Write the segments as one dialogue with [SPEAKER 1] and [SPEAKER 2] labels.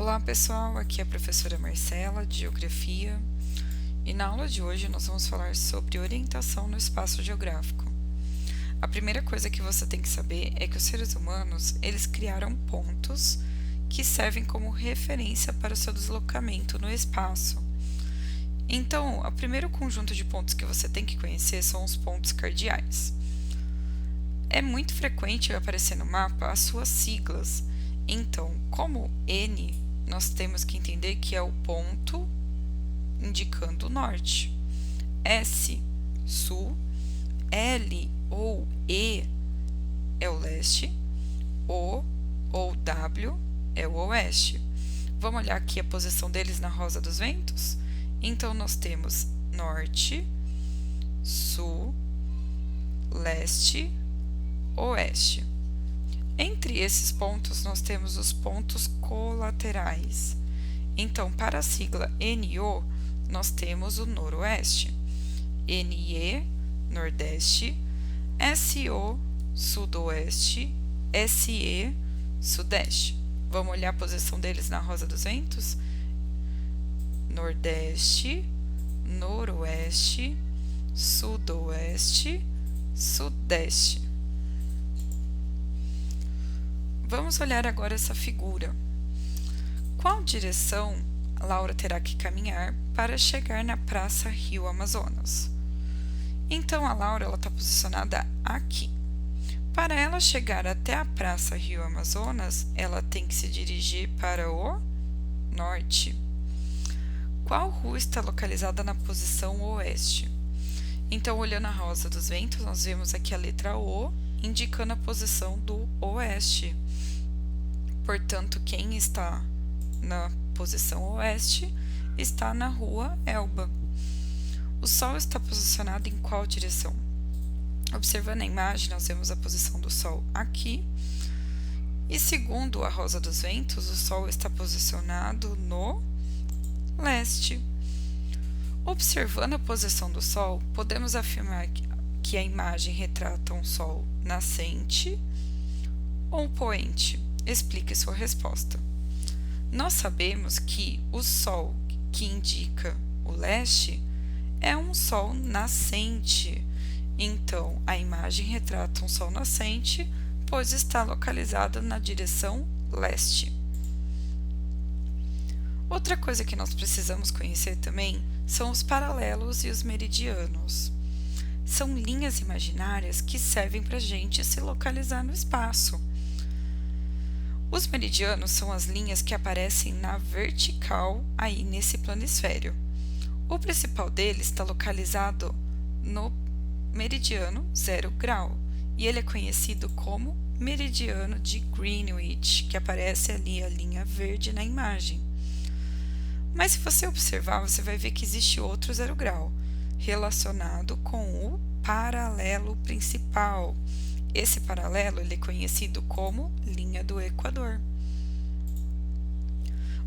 [SPEAKER 1] Olá pessoal, aqui é a professora Marcela de Geografia e na aula de hoje nós vamos falar sobre orientação no espaço geográfico. A primeira coisa que você tem que saber é que os seres humanos eles criaram pontos que servem como referência para o seu deslocamento no espaço. Então, o primeiro conjunto de pontos que você tem que conhecer são os pontos cardeais. É muito frequente aparecer no mapa as suas siglas. Então, como N, nós temos que entender que é o ponto indicando o norte. S, sul. L ou E é o leste. O ou W é o oeste. Vamos olhar aqui a posição deles na rosa dos ventos? Então, nós temos norte, sul, leste, oeste. Entre esses pontos, nós temos os pontos colaterais. Então, para a sigla NO, nós temos o noroeste, NE, nordeste, SO, sudoeste, SE, sudeste. Vamos olhar a posição deles na rosa dos ventos? Nordeste, noroeste, sudoeste, sudeste. Vamos olhar agora essa figura. Qual direção Laura terá que caminhar para chegar na Praça Rio Amazonas? Então, a Laura está posicionada aqui. Para ela chegar até a Praça Rio Amazonas, ela tem que se dirigir para o norte. Qual rua está localizada na posição oeste? Então, olhando a rosa dos ventos, nós vemos aqui a letra O, indicando a posição do oeste. Portanto, quem está na posição oeste está na rua Elba. O Sol está posicionado em qual direção? Observando a imagem, nós vemos a posição do Sol aqui. E segundo a rosa dos ventos, o Sol está posicionado no leste. Observando a posição do Sol, podemos afirmar que a imagem retrata um Sol nascente ou poente. Explique sua resposta. Nós sabemos que o Sol que indica o leste é um Sol nascente. Então, a imagem retrata um Sol nascente, pois está localizada na direção leste. Outra coisa que nós precisamos conhecer também são os paralelos e os meridianos. São linhas imaginárias que servem para a gente se localizar no espaço. Os meridianos são as linhas que aparecem na vertical aí nesse planisfério. O principal deles está localizado no meridiano 0 grau e ele é conhecido como meridiano de Greenwich, que aparece ali a linha verde na imagem. Mas se você observar, você vai ver que existe outro 0 grau, relacionado com o paralelo principal. Esse paralelo ele é conhecido como linha do Equador.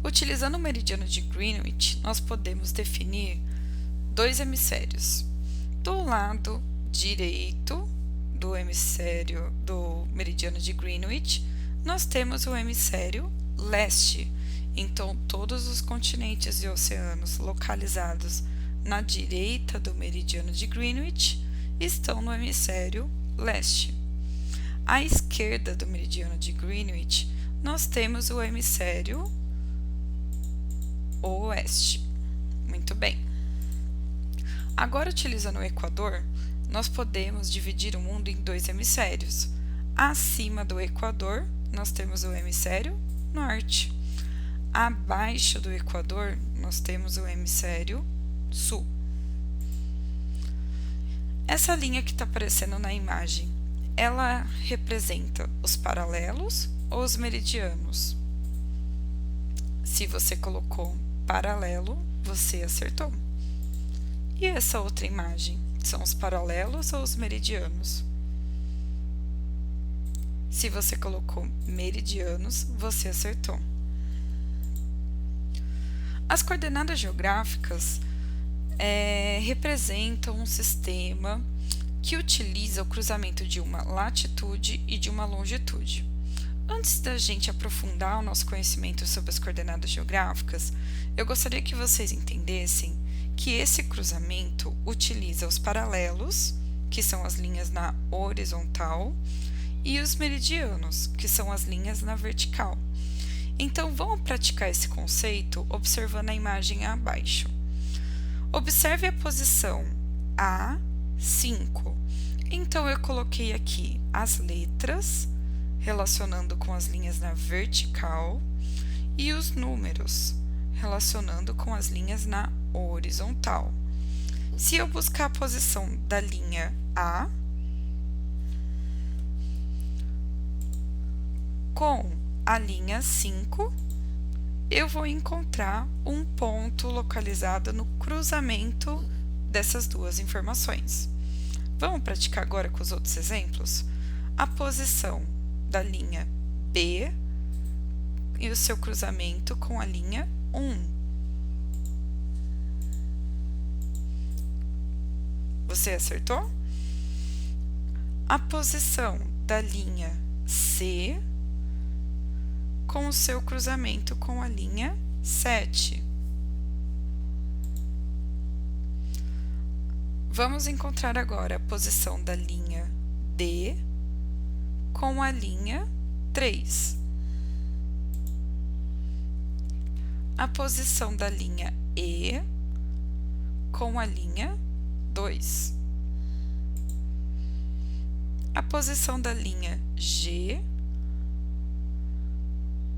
[SPEAKER 1] Utilizando o meridiano de Greenwich, nós podemos definir dois hemisférios. Do lado direito do hemisfério do meridiano de Greenwich, nós temos o hemisfério leste. Então, todos os continentes e oceanos localizados na direita do meridiano de Greenwich estão no hemisfério leste. À esquerda do meridiano de Greenwich, nós temos o hemisfério oeste. Muito bem. Agora, utilizando o Equador, nós podemos dividir o mundo em dois hemisférios. Acima do Equador, nós temos o hemisfério norte. Abaixo do Equador, nós temos o hemisfério sul. Essa linha que está aparecendo na imagem, ela representa os paralelos ou os meridianos? Se você colocou paralelo, você acertou. E essa outra imagem, são os paralelos ou os meridianos? Se você colocou meridianos, você acertou. As coordenadas geográficas representam um sistema que utiliza o cruzamento de uma latitude e de uma longitude. Antes da gente aprofundar o nosso conhecimento sobre as coordenadas geográficas, eu gostaria que vocês entendessem que esse cruzamento utiliza os paralelos, que são as linhas na horizontal, e os meridianos, que são as linhas na vertical. Então, vamos praticar esse conceito observando a imagem abaixo. Observe a posição A5. Então, eu coloquei aqui as letras, relacionando com as linhas na vertical, e os números, relacionando com as linhas na horizontal. Se eu buscar a posição da linha A com a linha 5, eu vou encontrar um ponto localizado no cruzamento dessas duas informações. Vamos praticar agora com os outros exemplos? A posição da linha B e o seu cruzamento com a linha 1. Você acertou? A posição da linha C com o seu cruzamento com a linha 7. Vamos encontrar agora a posição da linha D com a linha 3. A posição da linha E com a linha 2. A posição da linha G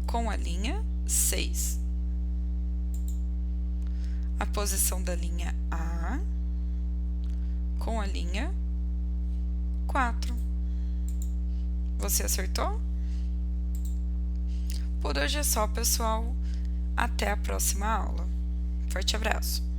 [SPEAKER 1] com a linha 6. A posição da linha A com a linha 4. Você acertou? Por hoje é só, pessoal. Até a próxima aula. Forte abraço!